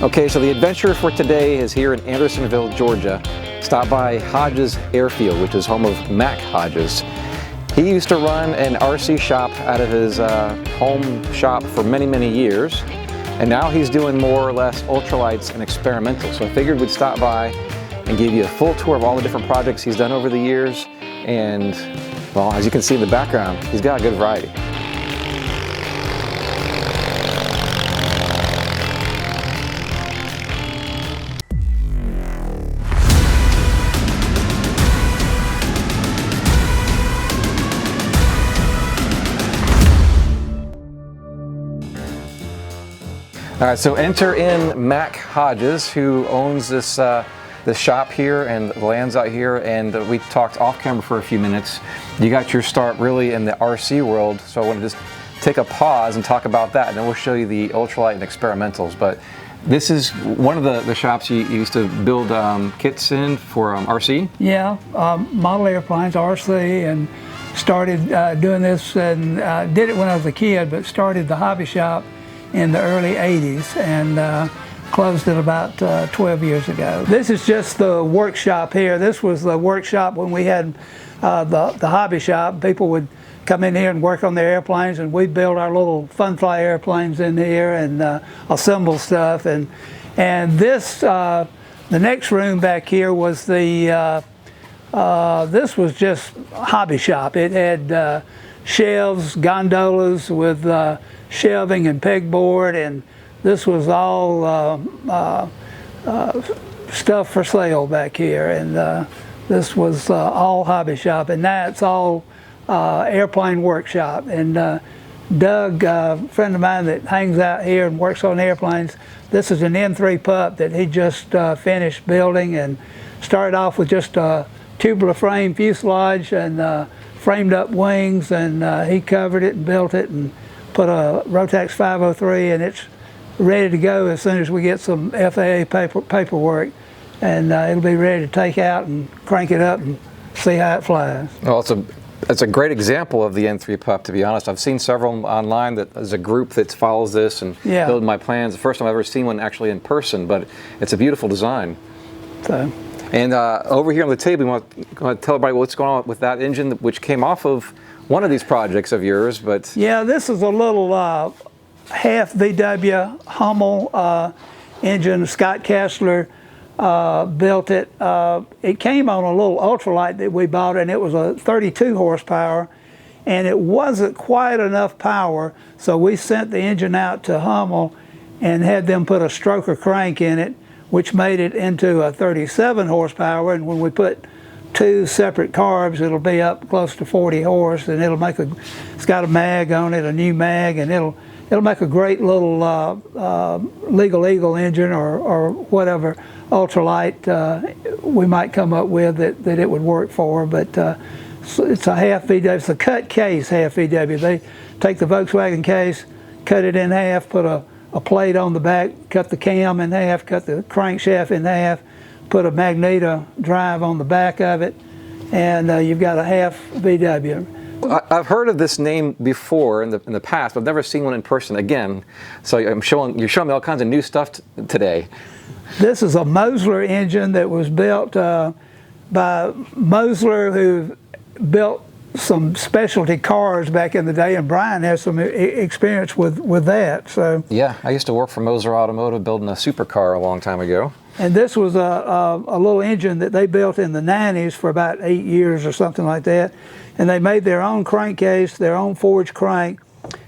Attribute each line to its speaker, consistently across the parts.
Speaker 1: Okay, so the adventure for today is here in Andersonville, Georgia. Stop by Hodges Airfield, which is home of Mac Hodges. He used to run an RC shop out of his home shop for many, many years. And now he's doing more or less ultralights and experimental. So I figured we'd stop by and give you a full tour of all the different projects he's done over the years. And, well, as you can see in the background, he's got a good variety. All right, so enter in Mac Hodges, who owns this shop here and lands out here, and we talked off camera for a few minutes. You got your start really in the RC world, so I want to just take a pause and talk about that, and then we'll show you the ultralight and experimentals. But this is one of the shops you used to build kits in for RC?
Speaker 2: Yeah, model airplanes, RC, and started doing this, and did it when I was a kid, but started the hobby shop in the early 80s and closed it about 12 years ago. This is just the workshop here. This was the workshop when we had the hobby shop. People would come in here and work on their airplanes, and we'd build our little fun fly airplanes in here and assemble stuff. And this, the next room back here was the, this was just a hobby shop. It had shelves, gondolas with shelving and pegboard, and this was all stuff for sale back here, and this was all hobby shop, and that's all airplane workshop. And Doug, a friend of mine that hangs out here and works on airplanes, this is an M3 pup that he just finished building, and started off with just a tubular frame fuselage and framed up wings, and he covered it and built it and put a Rotax 503, and it's ready to go as soon as we get some FAA paperwork, and it'll be ready to take out and crank it up and see how it flies.
Speaker 1: Well, it's a great example of the M3 pup, to be honest. I've seen several online that there's a group that follows this and build my plans. The first time I've ever seen one actually in person, but it's a beautiful design.
Speaker 2: So.
Speaker 1: And over here on the table, we want to tell everybody what's going on with that engine, which came off of one of these projects of yours, but... Yeah,
Speaker 2: this is a little half VW Hummel engine. Scott Kessler built it. It came on a little ultralight that we bought, and it was a 32 horsepower, and it wasn't quite enough power, so we sent the engine out to Hummel and had them put a stroker crank in it, which made it into a 37 horsepower, and when we put two separate carbs, it'll be up close to 40 horse, and it'll make it's got a mag on it, a new mag, and it'll make a great little Legal Eagle engine or whatever ultralight we might come up with that it would work for. But it's a half VW, it's a cut case half VW. They take the Volkswagen case, cut it in half, put a plate on the back, cut the cam in half, cut the crankshaft in half, put a magneto drive on the back of it, and you've got a half VW.
Speaker 1: I've heard of this name before in the past, but I've never seen one in person again. So you're showing me all kinds of new stuff today.
Speaker 2: This is a Mosler engine that was built by Mosler, who built some specialty cars back in the day, and Brian has some experience with that. So
Speaker 1: yeah, I used to work for Mosler Automotive building a supercar a long time ago.
Speaker 2: And this was a little engine that they built in the 90s for about 8 years or something like that. And they made their own crankcase, their own forged crank,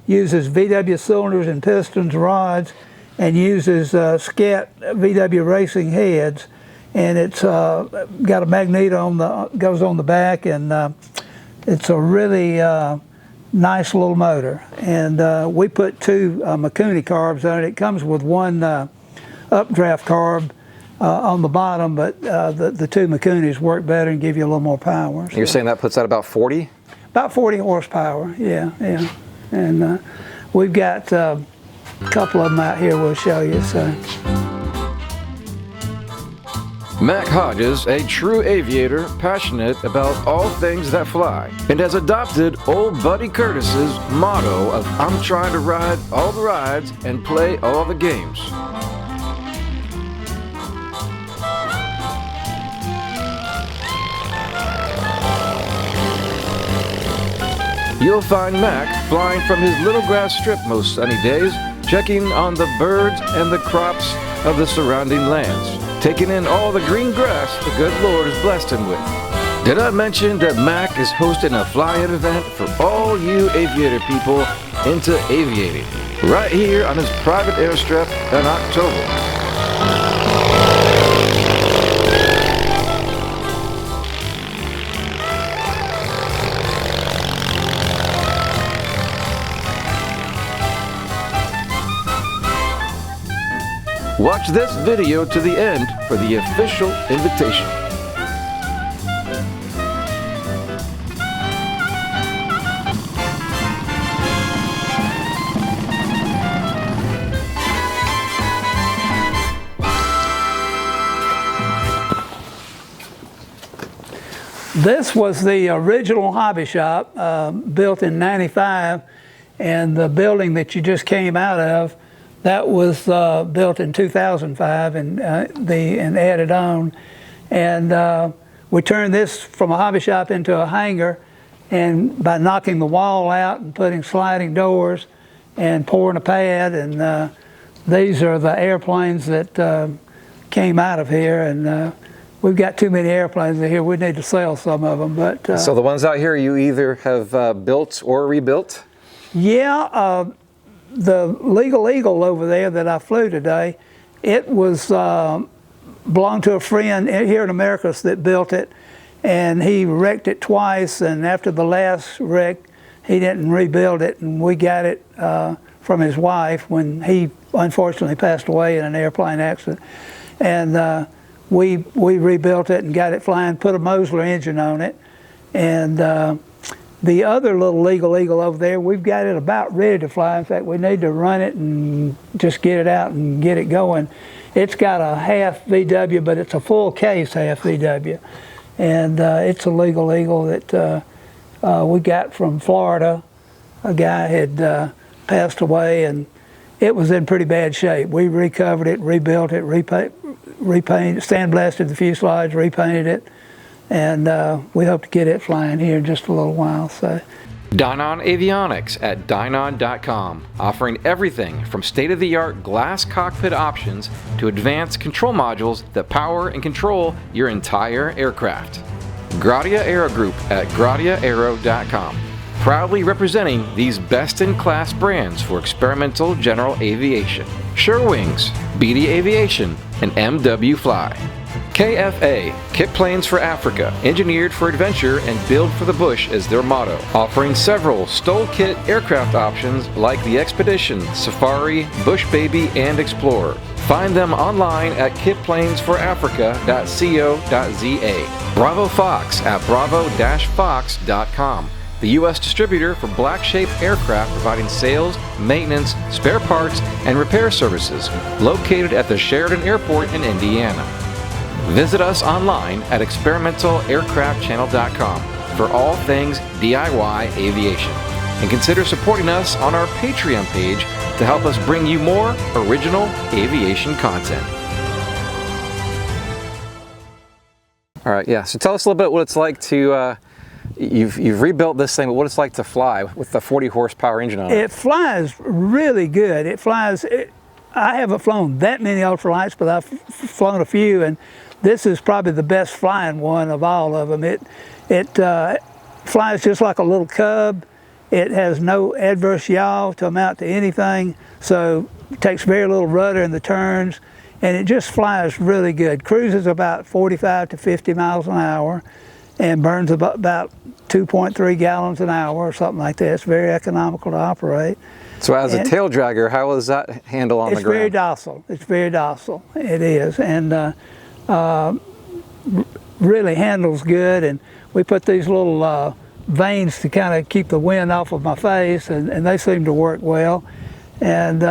Speaker 2: uses VW cylinders and pistons, rods, and uses Scat VW racing heads. And it's got a magneto goes on the back, and it's a really nice little motor. And we put two Mikuni carbs on it. It comes with one updraft carb on the bottom, but the two Mikunis work better and give you a little more power.
Speaker 1: You're saying that puts out about 40?
Speaker 2: About 40 horsepower, yeah. And we've got a couple of them out here we'll show you. So.
Speaker 3: Mac Hodges, a true aviator, passionate about all things that fly, and has adopted old Buddy Curtis's motto of "I'm trying to ride all the rides and play all the games." You'll find Mac flying from his little grass strip most sunny days, checking on the birds and the crops of the surrounding lands, taking in all the green grass the good Lord has blessed him with. Did I mention that Mac is hosting a fly-in event for all you aviator people into aviating, right here on his private airstrip in October? Watch this video to the end for the official invitation.
Speaker 2: This was the original hobby shop, built in '95, and the building that you just came out of, that was built in 2005 and added on. And we turned this from a hobby shop into a hangar, and by knocking the wall out and putting sliding doors and pouring a pad, and these are the airplanes that came out of here. And we've got too many airplanes in here. We need to sell some of them. But
Speaker 1: so the ones out here you either have built or rebuilt?
Speaker 2: Yeah. The Legal Eagle over there that I flew today, it was belonged to a friend here in America that built it, and he wrecked it twice, and after the last wreck he didn't rebuild it, and we got it from his wife when he unfortunately passed away in an airplane accident. And we rebuilt it and got it flying, put a Mosler engine on it, and the other little Legal Eagle over there, we've got it about ready to fly. In fact, we need to run it and just get it out and get it going. It's got a half VW, but it's a full case half VW. And it's a Legal Eagle that we got from Florida. A guy had passed away, and it was in pretty bad shape. We recovered it, rebuilt it, repainted, sandblasted the fuselage, repainted it. And we hope to get it flying here in just a little while. So,
Speaker 3: Dynon Avionics at Dynon.com, offering everything from state-of-the-art glass cockpit options to advanced control modules that power and control your entire aircraft. Gratia Aero Group at GratiaAero.com, proudly representing these best-in-class brands for experimental general aviation. Sherwings, BD Aviation, and MW Fly. KFA, Kitplanes for Africa, engineered for adventure and built for the bush is their motto, offering several STOL-kit aircraft options like the Expedition, Safari, Bush Baby, and Explorer. Find them online at kitplanesforafrica.co.za. BravoFox at bravo-fox.com. The US Distributor for Blackshape Aircraft, providing sales, maintenance, spare parts, and repair services, located at the Sheridan Airport in Indiana. Visit us online at ExperimentalAircraftChannel.com for all things DIY aviation. And consider supporting us on our Patreon page to help us bring you more original aviation content.
Speaker 1: All right, yeah, so tell us a little bit what it's like to, you've rebuilt this thing, but what it's like to fly with the 40 horsepower engine on it.
Speaker 2: It flies really good. It flies, I haven't flown that many ultralights, but I've flown a few, and this is probably the best flying one of all of them. It flies just like a little Cub. It has no adverse yaw to amount to anything, so it takes very little rudder in the turns, and it just flies really good. Cruises about 45 to 50 miles an hour and burns about 2.3 gallons an hour or something like that. It's very economical to operate.
Speaker 1: So as a tail dragger, how does that handle on the ground?
Speaker 2: It's very docile. It's very docile. It is. And really handles good, and we put these little vanes to kind of keep the wind off of my face, and they seem to work well. And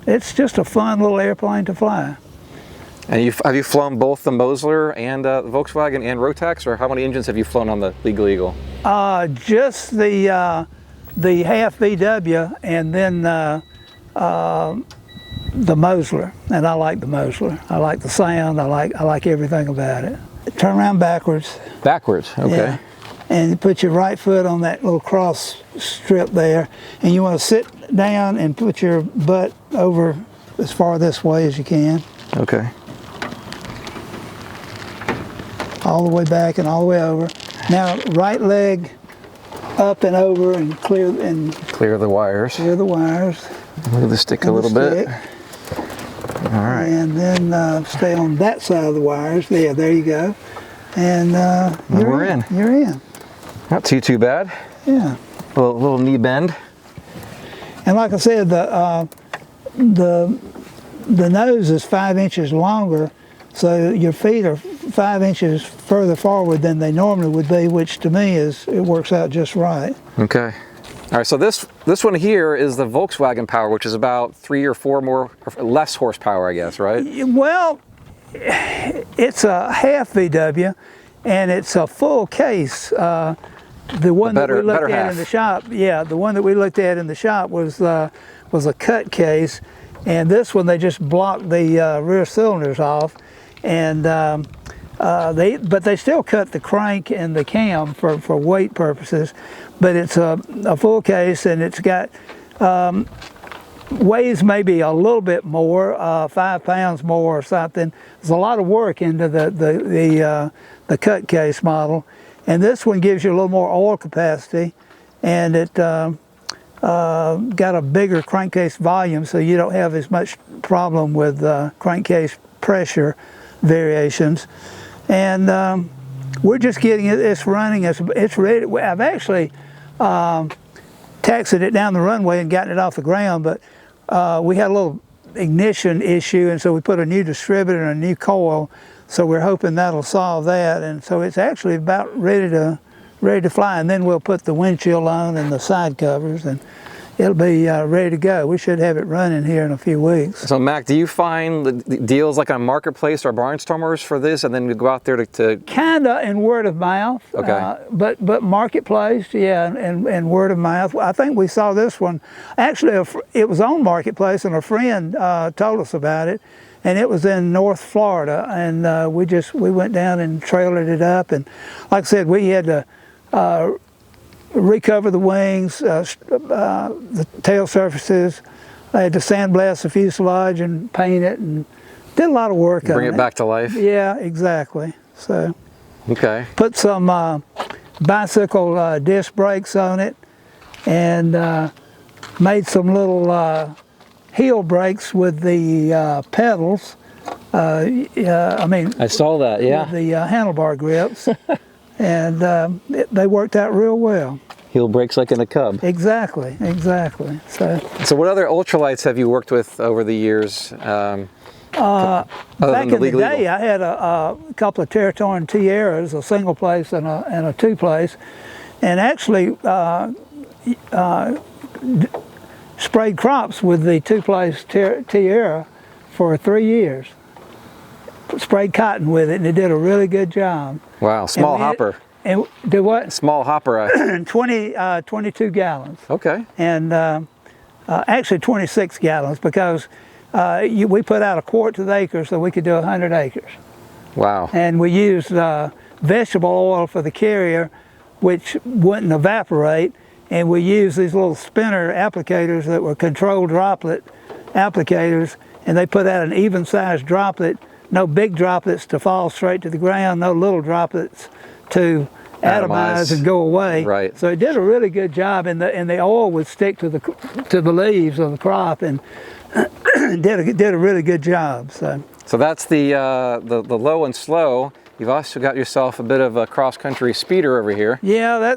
Speaker 2: it's just a fun little airplane to fly.
Speaker 1: And have you flown both the Mosler and the Volkswagen and Rotax, or how many engines have you flown on the Legal Eagle?
Speaker 2: Just the half VW, and then the Mosler, and I like the Mosler. I like the sound. I like everything about it. Turn around backwards.
Speaker 1: Backwards, okay.
Speaker 2: Yeah. and you put your right foot on that little cross strip there, and you want to sit down and put your butt over as far this way as you can.
Speaker 1: Okay.
Speaker 2: All the way back and all the way over. Now right leg up and over and clear
Speaker 1: Clear the wires.
Speaker 2: clear the wires.
Speaker 1: Move the stick a little bit. All right.
Speaker 2: And then stay on that side of the wires. Yeah, there you go. And
Speaker 1: we're in.
Speaker 2: You're in.
Speaker 1: Not too bad.
Speaker 2: Yeah.
Speaker 1: Little knee bend.
Speaker 2: And like I said, the nose is 5 inches longer, so your feet are 5 inches further forward than they normally would be, which to me it works out just right.
Speaker 1: Okay. All right, so this one here is the Volkswagen power, which is about 3 or 4 more, less horsepower, I guess, right?
Speaker 2: Well, it's a half VW, and it's a full case. The one that we looked at in the shop, yeah, the one that we looked at in the shop was a cut case, and this one they just blocked the rear cylinders off, and but they still cut the crank and the cam for weight purposes. But it's a full case, and it's got weighs maybe a little bit more, 5 pounds more or something. There's a lot of work into the cut case model, and this one gives you a little more oil capacity, and it got a bigger crankcase volume, so you don't have as much problem with crankcase pressure variations. And we're just getting it's running, it's ready. I've actually taxied it down the runway and gotten it off the ground, but we had a little ignition issue, and so we put a new distributor and a new coil, so we're hoping that'll solve that. And so it's actually about ready to fly, and then we'll put the windshield on and the side covers, and it'll be ready to go. We should have it running here in a few weeks.
Speaker 1: So Mac, do you find the deals like on Marketplace or Barnstormers for this, and then you go out there to...
Speaker 2: Kinda in word of mouth.
Speaker 1: Okay.
Speaker 2: But Marketplace, yeah, and word of mouth. I think we saw this one. Actually, it was on Marketplace, and a friend told us about it, and it was in North Florida, and we went down and trailered it up, and like I said, we had to recover the wings, the tail surfaces. I had to sandblast the fuselage and paint it, and did a lot of work on it.
Speaker 1: Bring it back to life?
Speaker 2: Yeah, exactly. So,
Speaker 1: okay.
Speaker 2: Put some bicycle disc brakes on it, and made some little heel brakes with the pedals. I
Speaker 1: saw that, yeah.
Speaker 2: With the handlebar grips. And they worked out real well.
Speaker 1: Heel brakes like in a Cub.
Speaker 2: Exactly. So
Speaker 1: what other ultralights have you worked with over the years?
Speaker 2: Back in the day, I had a couple of Territorian T-Airs, a single place and a two place, and actually sprayed crops with the two place T-Air for 3 years. Sprayed cotton with it, and it did a really good job.
Speaker 1: Wow, small hopper.
Speaker 2: And did what?
Speaker 1: Small hopper.
Speaker 2: 22 gallons.
Speaker 1: Okay.
Speaker 2: And actually 26 gallons, because we put out a quart to the acre so we could do 100 acres.
Speaker 1: Wow.
Speaker 2: And we used vegetable oil for the carrier, which wouldn't evaporate, and we used these little spinner applicators that were controlled droplet applicators, and they put out an even sized droplet. No big droplets to fall straight to the ground, no little droplets to atomize and go away.
Speaker 1: Right.
Speaker 2: So it did a really good job, and the oil would stick to the leaves of the crop, and did a really good job. So
Speaker 1: that's the low and slow. You've also got yourself a bit of a cross-country speeder over here.
Speaker 2: Yeah,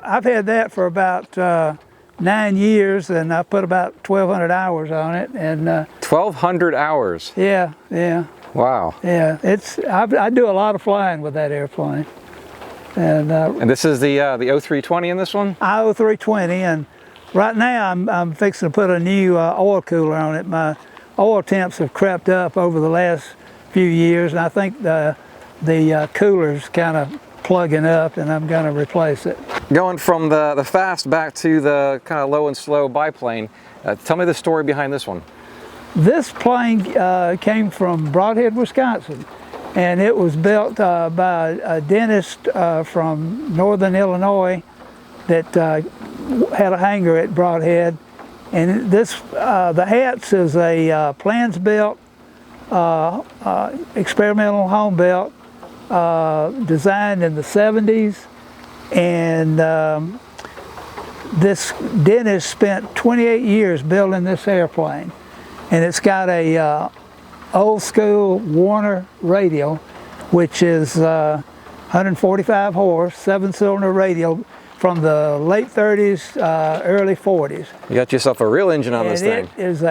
Speaker 2: I've had that for about 9 years, and I put about 1,200 hours on it. And
Speaker 1: 1,200 hours.
Speaker 2: Yeah.
Speaker 1: Wow.
Speaker 2: Yeah, I do a lot of flying with that airplane. And
Speaker 1: this is the 0320 in this one?
Speaker 2: I-0320, and right now I'm fixing to put a new oil cooler on it. My oil temps have crept up over the last few years, and I think the cooler's kind of plugging up, and I'm going to replace it.
Speaker 1: Going from the fast back to the kind of low and slow biplane, tell me the story behind this one.
Speaker 2: This plane came from Broadhead, Wisconsin, and it was built by a dentist from northern Illinois that had a hangar at Broadhead. And this, the Hats is a plans built, experimental home built, designed in the 70s, and this dentist spent 28 years building this airplane, and it's got a old school Warner radial, which is 145 horse, 7-cylinder radial from the late 30s, early 40s.
Speaker 1: You got yourself a real engine on this thing.
Speaker 2: It is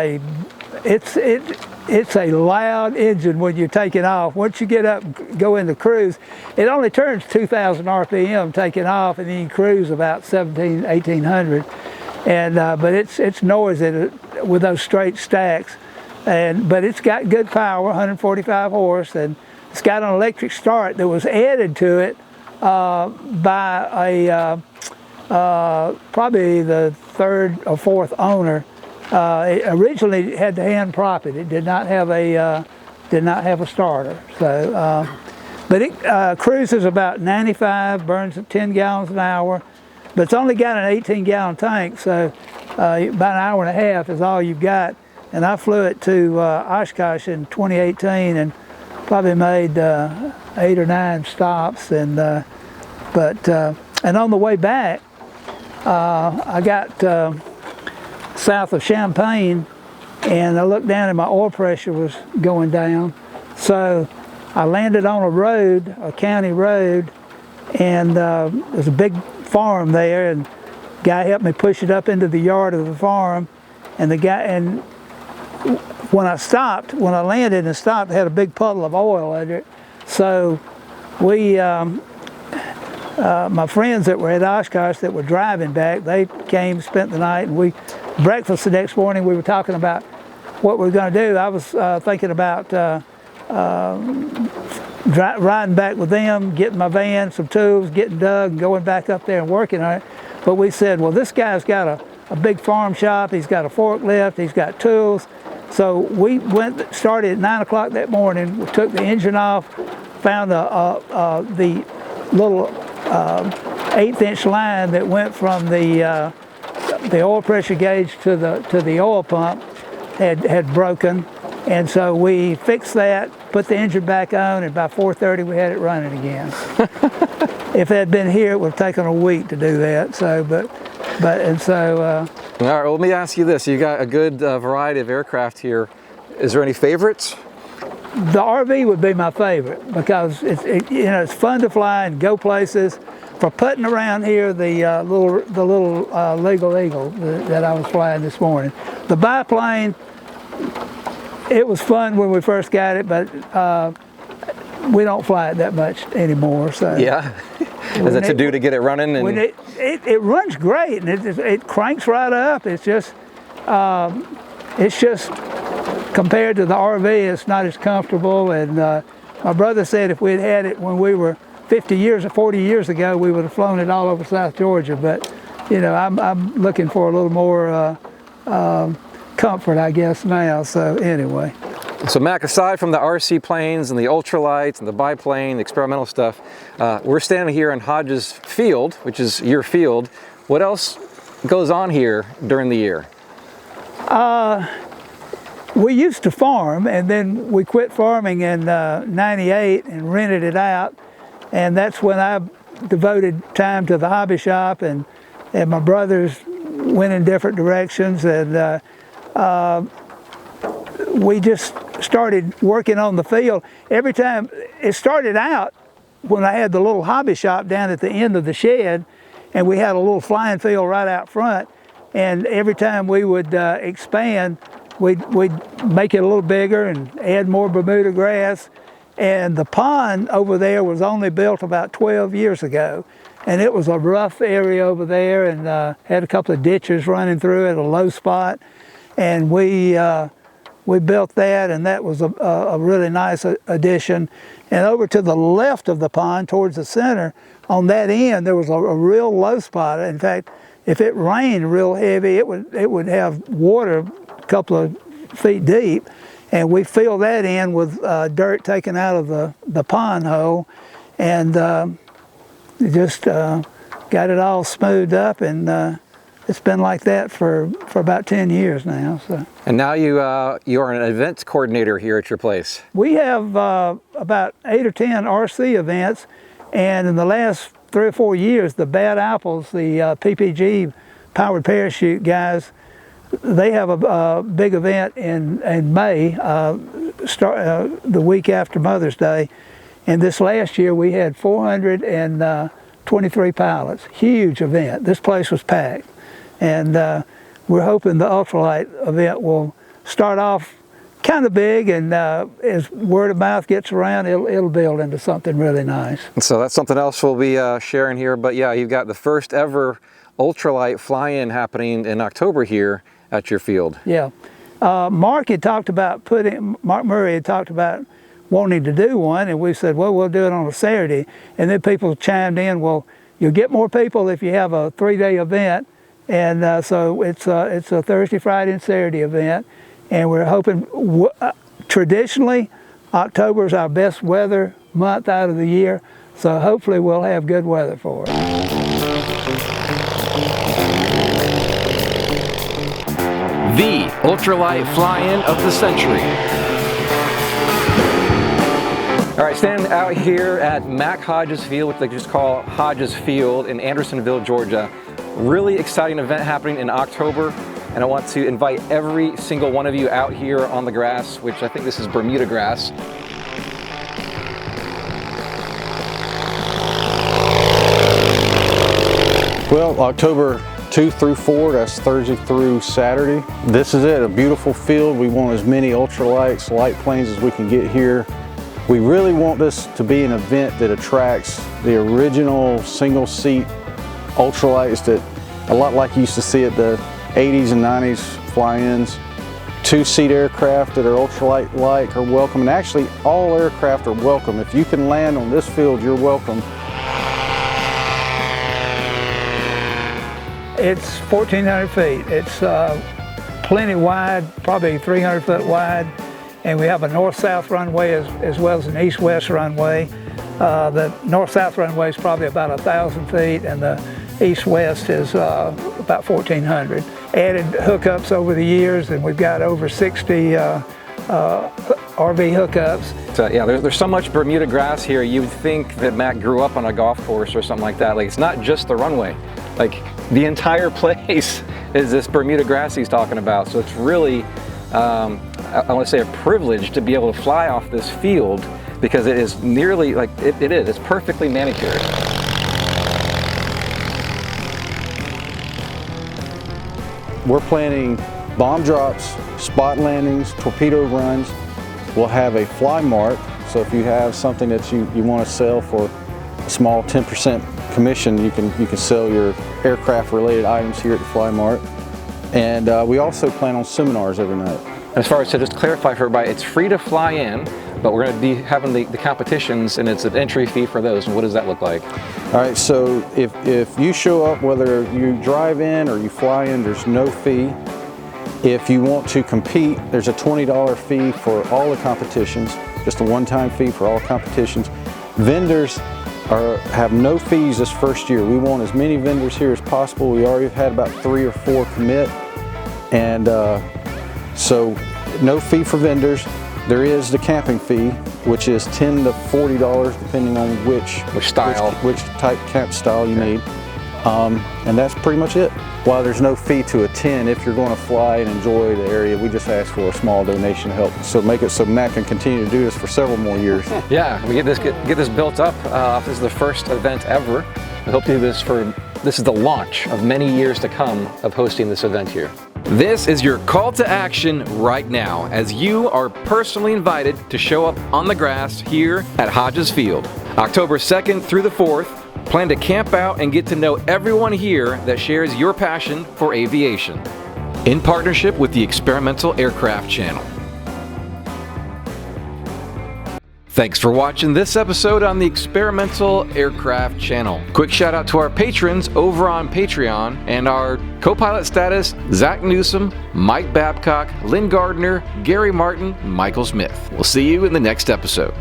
Speaker 2: it's a loud engine when you take it off. Once you get up, go into cruise, it only turns 2,000 RPM taking off, and then you cruise about 1,800. And but it's noisy with those straight stacks, but it's got good power, 145 horse, and it's got an electric start that was added to it by a probably the third or fourth owner. It originally had to hand prop it. It did not have a starter. So, but it cruises about 95, burns at 10 gallons an hour, but it's only got an 18-gallon tank. So about an hour and a half is all you've got. And I flew it to Oshkosh in 2018 and probably made 8 or 9 stops. And and on the way back, I got south of Champaign, and I looked down and my oil pressure was going down. So I landed on a road, a county road, and there's a big farm there, and the guy helped me push it up into the yard of the farm. And when I landed and stopped, I had a big puddle of oil under it. So we, my friends that were at Oshkosh that were driving back, they came, spent the night, and breakfast the next morning, we were talking about what we were going to do. I was thinking about riding back with them, getting my van, some tools, getting dug, and going back up there and working on it. But we said, well, this guy's got a big farm shop, he's got a forklift, he's got tools. So we started at 9 o'clock that morning, we took the engine off, found the little 1/8-inch line that went from the oil pressure gauge to the oil pump had broken, and so we fixed that, put the engine back on, and by 4:30 we had it running again. If it had been here, it would have taken a week to do that. So,
Speaker 1: all right, well, let me ask you this: you got a good variety of aircraft here. Is there any favorites?
Speaker 2: The RV would be my favorite because it's fun to fly and go places. For putting around here, the little Legal Eagle that I was flying this morning. The biplane, it was fun when we first got it, but we don't fly it that much anymore. So
Speaker 1: yeah, is that to do to get it running? And
Speaker 2: it runs great, and it cranks right up. It's just compared to the RV, it's not as comfortable. And my brother said if we'd had it when we were 50 years or 40 years ago, we would have flown it all over South Georgia. But I'm looking for a little more comfort, I guess, now. So anyway.
Speaker 1: So Mac, aside from the RC planes and the ultralights and the biplane, the experimental stuff, we're standing here in Hodges Field, which is your field. What else goes on here during the year?
Speaker 2: We used to farm, and then we quit farming in '98 and rented it out. And that's when I devoted time to the hobby shop, and my brothers went in different directions, and we just started working on the field. Every time, it started out when I had the little hobby shop down at the end of the shed, and we had a little flying field right out front, and every time we would expand, we'd make it a little bigger and add more Bermuda grass. And the pond over there was only built about 12 years ago. And it was a rough area over there, and had a couple of ditches running through it, a low spot. And we built that, and that was a really nice addition. And over to the left of the pond, towards the center, on that end, there was a real low spot. In fact, if it rained real heavy, it would have water a couple of feet deep. and we filled that in with dirt taken out of the pond hole, and just got it all smoothed up, and it's been like that for about 10 years now. So.
Speaker 1: And now you are an events coordinator here at your place.
Speaker 2: We have about 8 or 10 RC events, and in the last 3 or 4 years, the Bad Apples, the PPG powered parachute guys, they have a big event in May, the week after Mother's Day. And this last year we had 423 pilots. Huge event. This place was packed. And we're hoping the Ultralight event will start off kind of big, and as word of mouth gets around, it'll build into something really nice.
Speaker 1: And so that's something else we'll be sharing here. But yeah, you've got the first ever Ultralight fly-in happening in October here at your field.
Speaker 2: Yeah. Mark Murray had talked about wanting to do one, and we said, well, we'll do it on a Saturday. And then people chimed in, well, you'll get more people if you have a 3-day event. And so it's a Thursday, Friday, and Saturday event. And we're hoping, traditionally, October is our best weather month out of the year. So hopefully we'll have good weather for it.
Speaker 3: The ultralight fly-in of the century.
Speaker 1: All right, standing out here at Mac Hodges Field, which they just call Hodges Field in Andersonville, Georgia. Really exciting event happening in October, and I want to invite every single one of you out here on the grass, which I think this is Bermuda grass.
Speaker 4: Well, October 2 through 4, that's Thursday through Saturday. This is it, a beautiful field. We want as many ultralights, light planes as we can get here. We really want this to be an event that attracts the original single seat ultralights that a lot like you used to see at the 80s and 90s fly-ins. 2-seat aircraft that are ultralight-like are welcome, and actually all aircraft are welcome. If you can land on this field, you're welcome.
Speaker 2: It's 1,400 feet. It's plenty wide, probably 300 foot wide, and we have a north-south runway as well as an east-west runway. The north-south runway is probably about 1,000 feet, and the east-west is about 1,400. Added hookups over the years, and we've got over 60 RV hookups.
Speaker 1: So yeah, there's so much Bermuda grass here. You'd think that Mac grew up on a golf course or something like that. Like, it's not just the runway. Like, the entire place is this Bermuda grass he's talking about. So it's really, I want to say, a privilege to be able to fly off this field, because it is nearly, like, it is. It's perfectly manicured.
Speaker 4: We're planning bomb drops, spot landings, torpedo runs. We'll have a fly mark, so if you have something that you want to sell for a small 10% commission, you can sell your aircraft related items here at the fly mark. And we also plan on seminars every night.
Speaker 1: As far as, to just clarify for everybody, it's free to fly in, but we're going to be having the competitions, and it's an entry fee for those. And what does that look like?
Speaker 4: All right, so if you show up, whether you drive in or you fly in, there's no fee. If you want to compete, there's a $20 fee for all the competitions, just a one-time fee for all competitions. Vendors have no fees this first year. We want as many vendors here as possible. We already had about 3 or 4 commit, and so no fee for vendors. There is the camping fee, which is $10 to $40 depending on which style, which type camp style you need, and that's pretty much it. While there's no fee to attend, if you're going to fly and enjoy the area, we just ask for a small donation to help. So make it so Mac can continue to do this for several more years.
Speaker 1: Yeah, we get this built up. This is the first event ever. We hope to do this this is the launch of many years to come of hosting this event here.
Speaker 3: This is your call to action right now, as you are personally invited to show up on the grass here at Hodges Field. October 2nd through the 4th, plan to camp out and get to know everyone here that shares your passion for aviation. In partnership with the Experimental Aircraft channel. Thanks for watching this episode on the Experimental Aircraft channel. Quick shout out to our patrons over on Patreon and our co-pilot status, Zach Newsom, Mike Babcock, Lynn Gardner, Gary Martin, Michael Smith. We'll see you in the next episode.